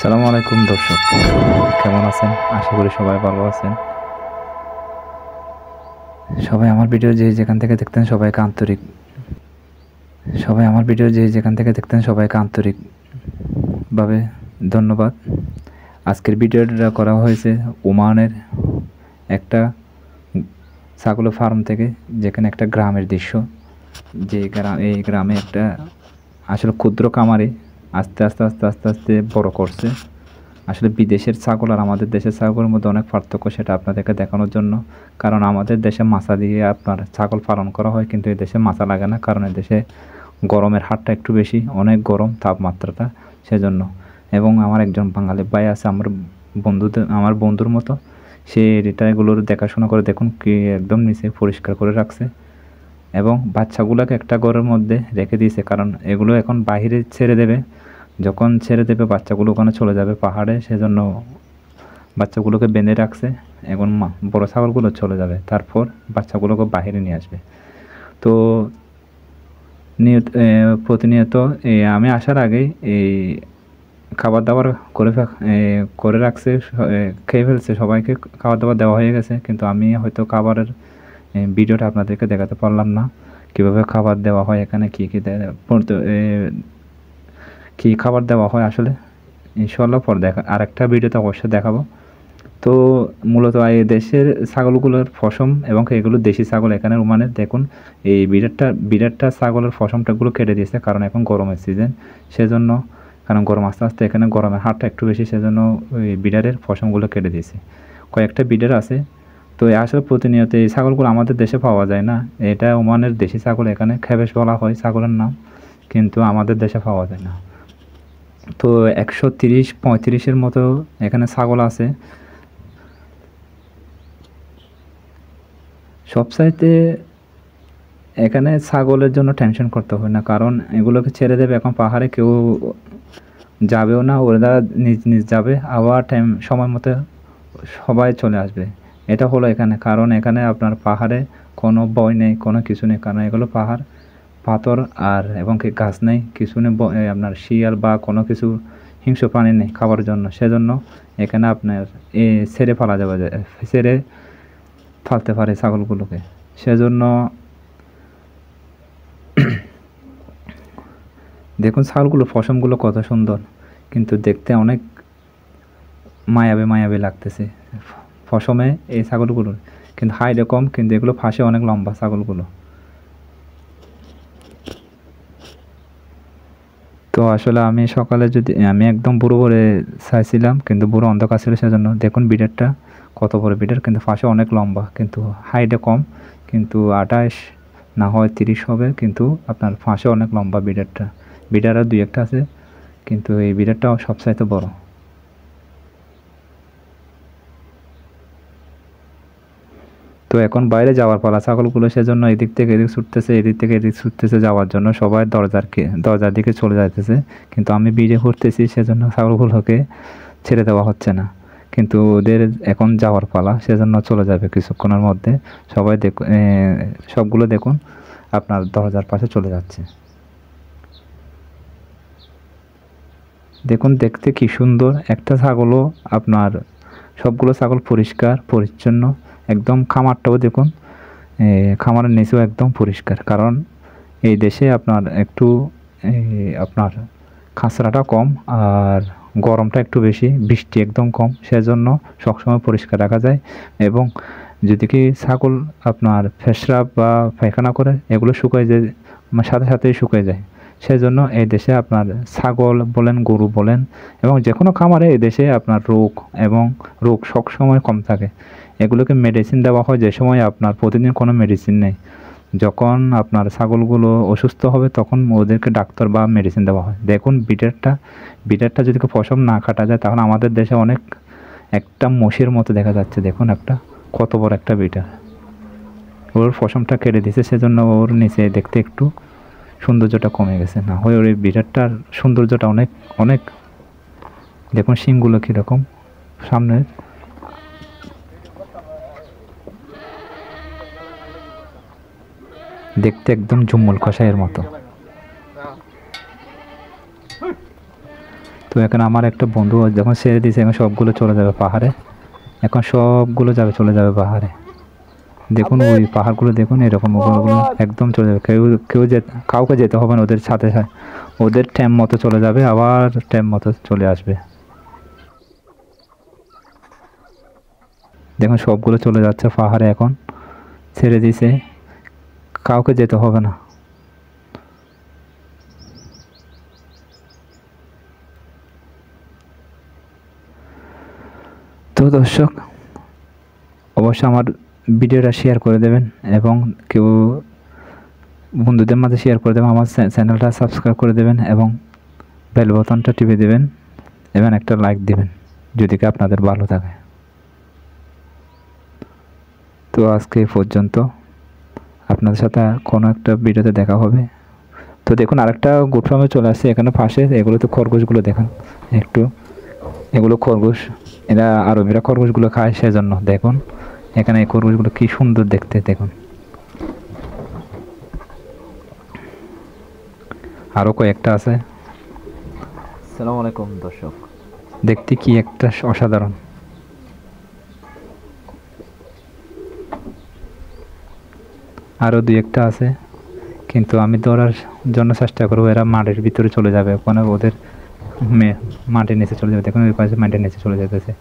আসসালামু আলাইকুম দর্শক, কেমন আছেন? আশা করি সবাই ভালো আছেন। সবাই আমার ভিডিও যে যেখান থেকে দেখতেন সবাইকে আন্তরিকভাবে ধন্যবাদ। আজকের ভিডিওটা করা হয়েছে ওমানের একটা ছাগলের ফার্ম থেকে, যেখানে একটা গ্রামের দৃশ্য। এই গ্রামে একটা আসলে ক্ষুদ্র খামারে আস্তে আস্তে আস্তে আস্তে আস্তে বড় করছে। আসলে বিদেশের ছাগল আর আমাদের দেশের ছাগলের মধ্যে অনেক পার্থক্য, সেটা আপনাদেরকে দেখানোর জন্য। কারণ আমাদের দেশে মাচা দিয়ে আপনার ছাগল পালন করা হয়, কিন্তু এই দেশে মাচা লাগে না, কারণ এই দেশে গরমের হারটা একটু বেশি, অনেক গরম তাপমাত্রাটা, সেজন্য। এবং আমার একজন বাঙালি ভাই আছে, আমার বন্ধুর মতো, সে এগুলোর দেখাশোনা করে, দেখুন কি একদম নিচে পরিষ্কার করে রাখছে। এবং বাচ্চাগুলোকে একটা ঘরের মধ্যে রেখে দিয়েছে, কারণ এগুলো এখন বাইরে ছেড়ে দেবে। যখন ছেড়ে দেবে বাচ্চাগুলো ওখানে চলে যাবে পাহাড়ে, সেজন্য বাচ্চাগুলোকে বেঁধে রাখছে। এখন বড় ছাগলগুলো চলে যাবে, তারপর বাচ্চাগুলোকে বাইরে নিয়ে আসবে। তো প্রতিনিয়ত আমি আসার আগেই এই খাবার দাবার করে রাখছে, খেয়ে ফেলছে, সবাইকে খাবার দাবার দেওয়া হয়ে গেছে। কিন্তু আমি হয়তো খাবারের ভিডিওটা আপনাদেরকে দেখাতে পারলাম না, কীভাবে খাবার দেওয়া হয়, এখানে কী কী কী খাবার দেওয়া হয় আসলে। ইনশাল্লাহ পর আরেকটা ভিডিওতে অবশ্যই দেখাবো। তো মূলত এই দেশের ছাগলগুলোর পশম এবং এগুলো দেশি ছাগল, এখানে ওমানের দেখুন এই বিরাটটা ছাগলের পশমটাগুলো কেটে দিয়েছে, কারণ এখন গরমের সিজন, সেজন্য। কারণ গরম আস্তে আস্তে এখানে গরমের হারটা একটু বেশি, সেজন্য ওই বিড়ারের পশমগুলো কেটে দিয়েছে। কয়েকটা বিড়ার আছে। তো আসলে প্রতিনিয়ত এই ছাগলগুলো আমাদের দেশে পাওয়া যায় না। এটা ওমানের দেশি ছাগল, এখানে খেবেশ বলা হয় ছাগলের নাম, কিন্তু আমাদের দেশে পাওয়া যায় না। তো 130-35-এর মতো এখানে ছাগল আছে। সবচাইতে এখানে ছাগলের জন্য টেনশন করতে হয় না, কারণ এগুলোকে ছেড়ে দেবে, এখন পাহাড়ে কেউ যাবেও না, ওরা নিজ নিজ যাবে, আবার সময় মতো সবাই চলে আসবে। এটা হলো এখানে, কারণ এখানে আপনার পাহাড়ে কোনো ভয় নেই, কোনো কিছু নেই, কারণ এগুলো পাহাড়, পাথর আর এবং কি গাছ নেই, কিছু নেই, আপনার শিয়াল বা কোনো কিছু হিংস্র প্রাণী নেই খাবার জন্য, সেজন্য এখানে আপনার ছেড়ে ছেড়ে ফালতে পারে ছাগলগুলোকে। সেজন্য দেখুন ছাগলগুলো পশমগুলো কত সুন্দর, কিন্তু দেখতে অনেক মায়াবী মায়াবী লাগতেছে পশমে এই ছাগলগুলোর। কিন্তু হাইটে কম, কিন্তু এগুলো ফাঁসে অনেক লম্বা ছাগলগুলো। তো আসলে আমি সকালে আমি একদম বুড়ো করে চাইছিলাম, কিন্তু বুড়ো অন্ধকার ছিল, সেজন্য দেখুন বিড়ারটা কত বড় বিড়ার, কিন্তু ফাঁসে অনেক লম্বা, কিন্তু হাইটে কম, কিন্তু 28 না হয় 30 হবে, কিন্তু আপনার ফাঁসে অনেক লম্বা বিড়ারটা। বিড়ার আর 2-1টা আছে, কিন্তু এই বিড়ারটাও সবচাইতে বড়। তো এখন বাইরে যাওয়ার পালা ছাগলগুলো, সেজন্য এদিক থেকে এদিক ছুটতেছে, এদিক থেকে এদিক ছুটতেছে যাওয়ার জন্য, সবাই দরজার দিকে চলে যাইতেছে। কিন্তু আমি ভিডিও করতেছি, সেজন্য ছাগলগুলোকে ছেড়ে দেওয়া হচ্ছে না। কিন্তু ওদের এখন যাওয়ার পালা, সেজন্য চলে যাবে কিছুক্ষণের মধ্যে। সবাই সবগুলো দেখুন আপনার দরজার পাশে চলে যাচ্ছে। দেখুন দেখতে কি সুন্দর একটা ছাগলও আপনার, সবগুলো ছাগল পরিষ্কার পরিচ্ছন্ন, একদম। খামারটাও দেখুন, খামারের নিচেও একদম পরিষ্কার, কারণ এই দেশে আপনার একটু আপনার খাঁচড়াটা কম আর গরমটা একটু বেশি, বৃষ্টি একদম কম, সেজন্য সবসময় পরিষ্কার রাখা যায়। এবং যদি কি ছাগল আপনার পেশরাব বা পায়খানা করে, এগুলো শুকিয়ে যায়, সাথে সাথেই শুকিয়ে যায়। সেজন্য এই দেশে আপনার ছাগল বলেন, গরু বলেন, এবং যে কোনো খামারে এই দেশে আপনার রোগ সবসময় কম থাকে। এগুলোকে মেডিসিন দেওয়া হয় যে সময় আপনার প্রতিদিন কোনো মেডিসিন নেই। যখন আপনার ছাগলগুলো অসুস্থ হবে, তখন ওদেরকে ডাক্তার বা মেডিসিন দেওয়া হয়। দেখুন বিটারটা যদি পশম না কাটা যায়, তাহলে আমাদের দেশে অনেক একটা মোষের মতো দেখা যাচ্ছে। দেখুন কত বড় একটা বিটার, ওর পশমটা কেটে দিয়েছে, সেজন্য ওর নিচে দেখতে একটু সৌন্দর্যটা কমে গেছে, না হয় ওর এই বিটারটার সৌন্দর্যটা অনেক অনেক। দেখুন শিংগুলো কীরকম, সামনে দেখতে একদম জুম্মুল কষাইয়ের মতো। তো এখানে আমার একটা বন্ধু যখন ছেড়ে দিয়েছে এখন সবগুলো চলে যাবে পাহাড়ে, এখন সবগুলো চলে যাবে পাহাড়ে। দেখুন ওই পাহাড়গুলো দেখুন, এরকম ওগুলো একদম চলে যাবে, কাউকে যেতে হবে না ওদের সাথে, ওদের টাইম মতো চলে যাবে, আবার টাইম মতো চলে আসবে। দেখুন সবগুলো চলে যাচ্ছে পাহাড়ে, এখন ছেড়ে দিয়েছে, কাউকে যেতে হবে না। তো দর্শক অবশ্যই আমার ভিডিওটা শেয়ার করে দেবেন এবং কেউ বন্ধুদের মাঝে শেয়ার করে দেবেন, আমার চ্যানেলটা সাবস্ক্রাইব করে দেবেন এবং বেল বাটনটা টিপে দেবেন এবং একটা লাইক দিবেন যদি আপনাদের ভালো থাকে। তো আজকে এই পর্যন্ত, আপনাদের সাথে কোনো একটা ভিডিওতে দেখা হবে। তো দেখুন আরেকটা গুড ফার্মে চলে আসছে এখানে পাশে, এগুলো তো খরগোশগুলো দেখুন একটু, এগুলো খরগোশ, এরা আরবিরা খরগোশগুলো খায়, সেজন্য দেখুন এখানে এই খরগোশগুলো কি সুন্দর দেখতে, দেখুন আরও কয়েকটা আছে। আসসালামু আলাইকুম দর্শক, দেখতে কি একটা অসাধারণ। আরও দুই একটা আছে কিন্তু আমি ধরার জন্য চেষ্টা করবো, এরা মাটির ভিতরে চলে যাবে, ওখানে ওদের মাটির নিচে চলে যাবে, দেখুন ওই পাশে মাটির নিচে চলে যেতেছে।